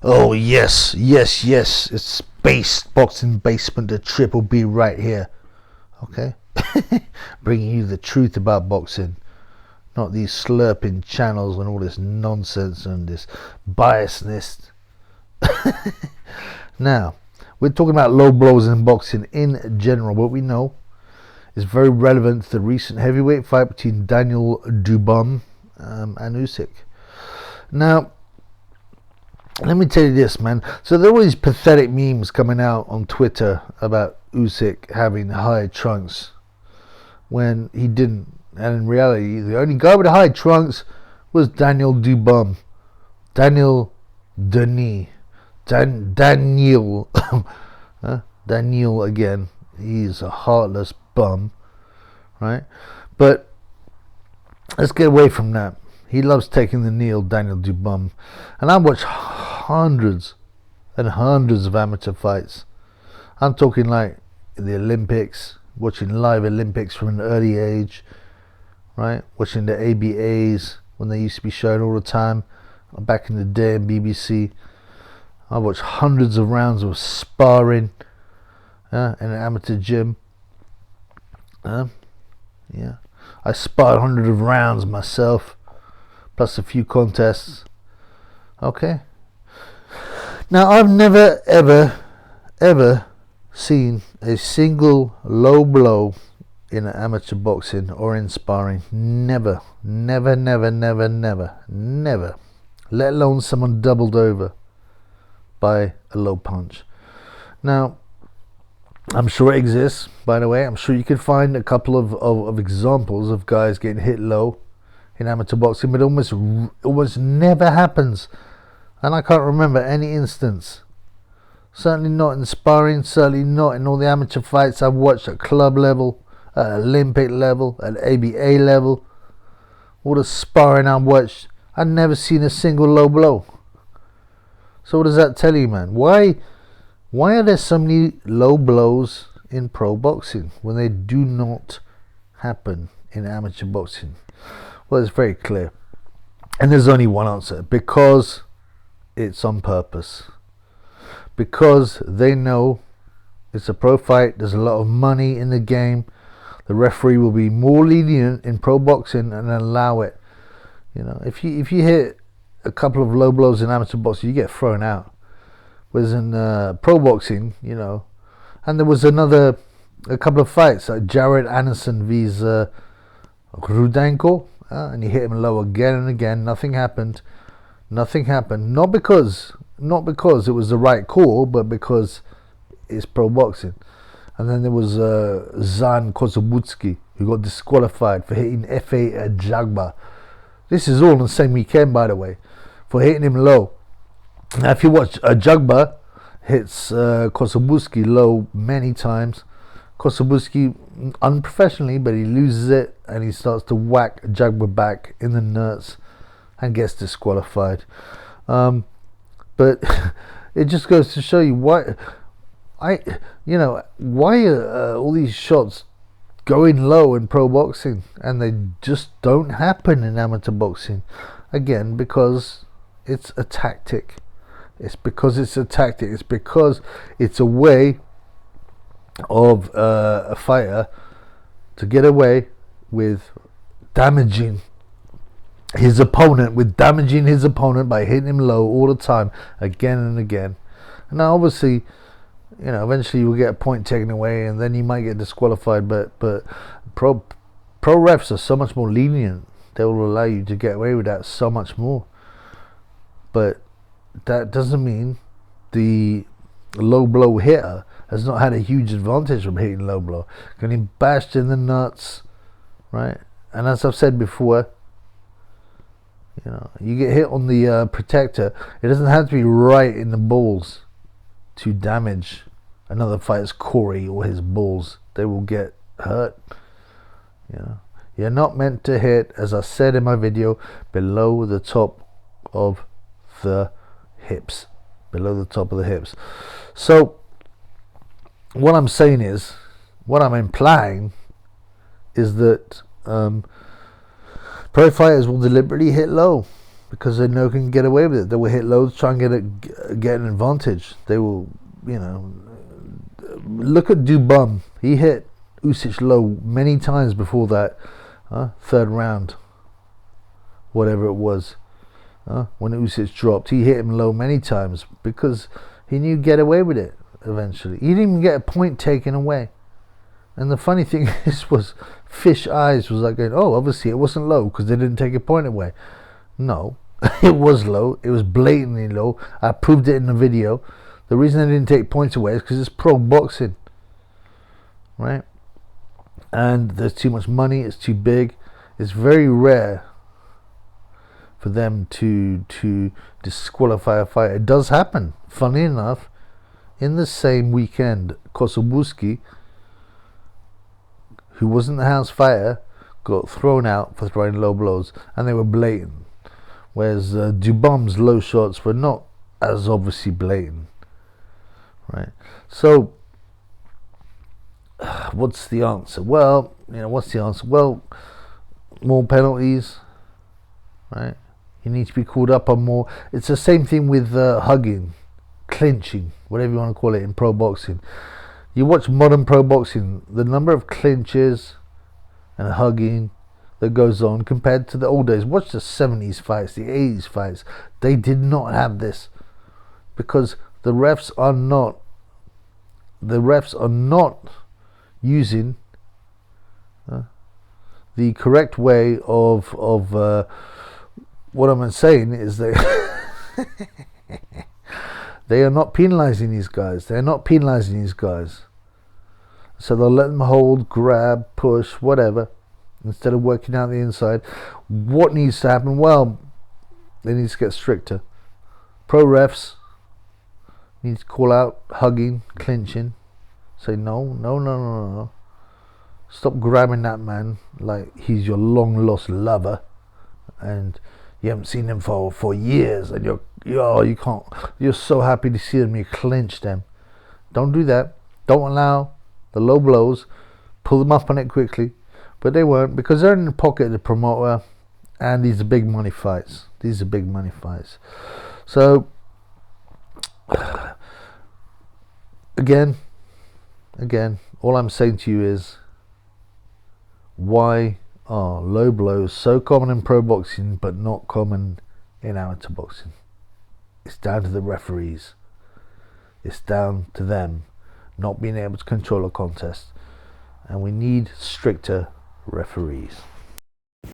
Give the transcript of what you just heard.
Oh yes, yes, yes. It's boxing basement, the Triple B right here. Okay, bringing you the truth about boxing, not these slurping channels and all this nonsense and this biasness. Now, we're talking about low blows in boxing in general. What we know is very relevant to the recent heavyweight fight between Daniel Dubois and Usyk. Now, let me tell you this, man. So there were these pathetic memes coming out on Twitter about Usyk having high trunks when he didn't. And in reality, the only guy with high trunks was Daniel Dubois. Daniel Denis. Daniel. Daniel again. He's a heartless bum. Right? But let's get away from that. He loves taking the knee, Daniel Dubois. And I watch hundreds and hundreds of amateur fights. I'm talking like the Olympics, watching live Olympics from an early age, right? Watching the ABAs when they used to be shown all the time back in the day on BBC. I watched hundreds of rounds of sparring in an amateur gym. Yeah, I sparred hundreds of rounds myself, plus a few contests. Okay. Now, I've never, ever seen a single low blow in amateur boxing or in sparring. Never. Let alone someone doubled over by a low punch. Now, I'm sure it exists, by the way. I'm sure you could find a couple of examples of guys getting hit low in amateur boxing, but almost never happens. And I can't remember any instance. Certainly not in sparring, certainly not in all the amateur fights I've watched at club level, at Olympic level, at ABA level. All the sparring I've watched, I've never seen a single low blow. So what does that tell you, man? Why are there so many low blows in pro boxing when they do not happen in amateur boxing? Well, it's very clear. And there's only one answer. Because it's on purpose. Because they know it's a pro fight, there's a lot of money in the game. The referee will be more lenient in pro boxing and allow it. You know, if you hit a couple of low blows in amateur boxing, you get thrown out. Whereas in pro boxing, you know, and there was a couple of fights like Jared Anderson vs Rudenko, and he hit him low again and again. Nothing happened. Not because it was the right call, but because it's pro boxing. And then there was Zan Kosobutsky, who got disqualified for hitting F.A. Jagba. This is all on the same weekend, by the way, for hitting him low. Now, if you watch Jagba hits Kosobutsky low many times, Kosobutsky unprofessionally, but he loses it and he starts to whack Jagba back in the nuts and gets disqualified. But it just goes to show you why are all these shots going low in pro boxing and they just don't happen in amateur boxing. Again, because it's a tactic. It's because it's a way of a fighter to get away with damaging his opponent by hitting him low all the time, again and again. Now, obviously, you know, eventually you will get a point taken away, and then you might get disqualified. But pro refs are so much more lenient; they will allow you to get away with that so much more. But that doesn't mean the low blow hitter has not had a huge advantage from hitting low blow. Getting bashed in the nuts, right? And as I've said before, you know, you get hit on the protector. It doesn't have to be right in the balls to damage another fighter's Corey or his balls. They will get hurt. You know, you're not meant to hit, as I said in my video, below the top of the hips. So what I'm saying is, what I'm implying is that pro fighters will deliberately hit low because they know can get away with it. They will hit lows, try and get an advantage. They will, you know, look at Dubum. He hit Usyk low many times before that third round, whatever it was. When Usyk dropped, he hit him low many times because he knew get away with it eventually. He didn't even get a point taken away. And the funny thing was Fish Eyes was like going, oh, obviously it wasn't low because they didn't take a point away. No, it was low. It was blatantly low. I proved it in the video. The reason they didn't take points away is because it's pro boxing, right? And there's too much money. It's too big. It's very rare for them to disqualify a fighter. It does happen. Funny enough, in the same weekend, Kosobuski, who wasn't the house fighter, got thrown out for throwing low blows, and they were blatant. Whereas Dubum's low shots were not as obviously blatant, right? So, what's the answer? Well, you know, what's the answer? Well, more penalties, right? You need to be called up on more. It's the same thing with hugging, clinching, whatever you want to call it in pro boxing. You watch modern pro boxing, the number of clinches and hugging that goes on compared to the old days. Watch the 70s fights, the 80s fights. They did not have this because the refs are not using the correct way of what I'm saying is they they are not penalizing these guys. They're not penalizing these guys. So they'll let them hold, grab, push, whatever, instead of working out the inside. What needs to happen? Well, they need to get stricter. Pro refs need to call out hugging, clinching. Say no. Stop grabbing that man like he's your long lost lover and you haven't seen him for years, and you're so happy to see them, you clinch them. Don't do that. Don't allow the low blows. Pull them up on it quickly. But they won't, because they're in the pocket of the promoter, and these are big money fights. So again, all I'm saying to you is, why are low blows so common in pro boxing but not common in amateur boxing? It's down to the referees. It's down to them not being able to control a contest, and we need stricter referees.